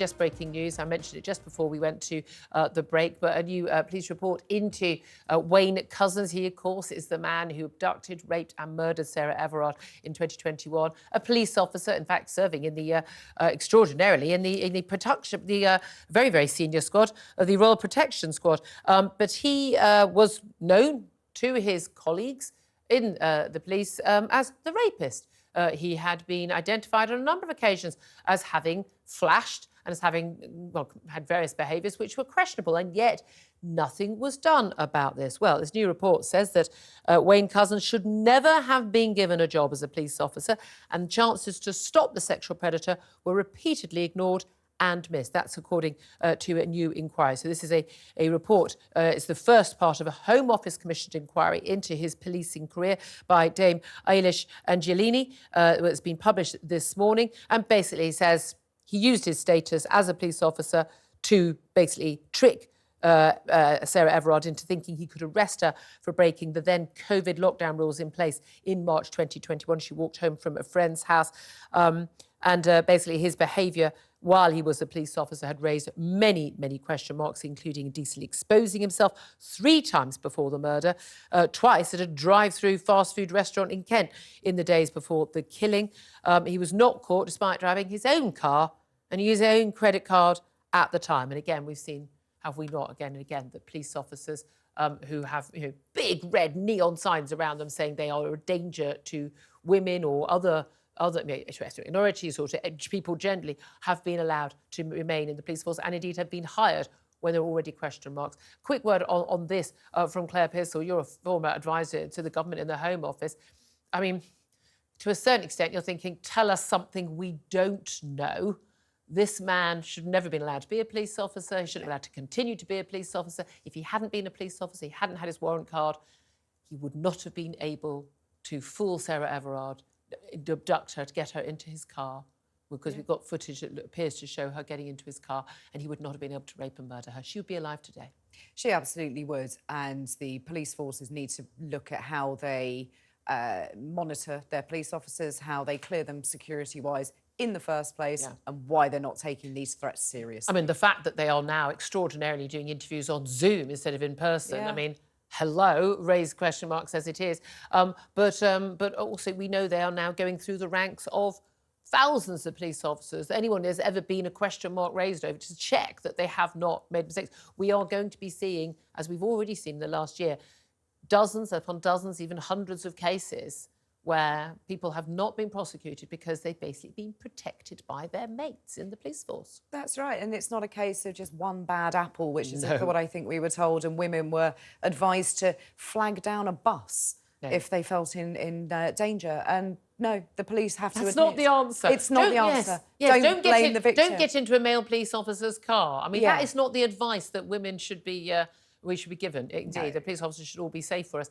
Just breaking news. I mentioned it just before we went to the break, but a new police report into Wayne Couzens. He, of course, is the man who abducted, raped and murdered Sarah Everard in 2021. A police officer, in fact, serving in the extraordinarily in the protection, the very, very senior squad of the Royal Protection Squad. But he was known to his colleagues in the police as the rapist. He had been identified on a number of occasions as having flashed and as having, well, had various behaviours which were questionable, and yet nothing was done about this. Well, this new report says that Wayne Couzens should never have been given a job as a police officer, and chances to stop the sexual predator were repeatedly ignored and missed. That's according to a new inquiry. So this is a report. It's the first part of a Home Office commissioned inquiry into his policing career by Dame Elish Angiolini. It's been published this morning, and basically says he used his status as a police officer to basically trick Sarah Everard into thinking he could arrest her for breaking the then COVID lockdown rules in place in March 2021. She walked home from a friend's house, and basically his behaviour while he was a police officer had raised many, many question marks, including indecently exposing himself 3 times before the murder, twice at a drive-through fast food restaurant in Kent in the days before the killing. He was not caught despite driving his own car and using his own credit card at the time. And again, we've seen, have we not, again and again, that police officers who have big red neon signs around them saying they are a danger to women or other minorities or to people generally have been allowed to remain in the police force and indeed have been hired when there are already question marks. Quick word on this from Claire Pearsall. You're a former advisor to the government in the Home Office. I mean, to a certain extent, you're thinking, tell us something we don't know. This man should never have been allowed to be a police officer. He shouldn't have been allowed to continue to be a police officer. If he hadn't been a police officer, he hadn't had his warrant card, he would not have been able to fool Sarah Everard, abduct her, to get her into his car, because we've got footage that appears to show her getting into his car, and he would not have been able to rape and murder her. She would be alive today. She absolutely would, and the police forces need to look at how they monitor their police officers, how they clear them security-wise in the first place, and why they're not taking these threats seriously. I mean, the fact that they are now extraordinarily doing interviews on Zoom instead of in person, I mean, hello, raise question marks as it is. But also we know they are now going through the ranks of thousands of police officers. Anyone there's ever been a question mark raised over to check that they have not made mistakes. We are going to be seeing, as we've already seen in the last year, dozens upon dozens, even hundreds of cases where people have not been prosecuted because they've basically been protected by their mates in the police force. That's right, and it's not a case of just one bad apple, which is what I think we were told, and women were advised to flag down a bus if they felt in danger. And no, the police have to admit... That's not the answer. It's not the answer. Yes, don't blame the victim. Don't get into a male police officer's car. I mean, that is not the advice that women should be... we should be given. Indeed, the police officers should all be safe for us.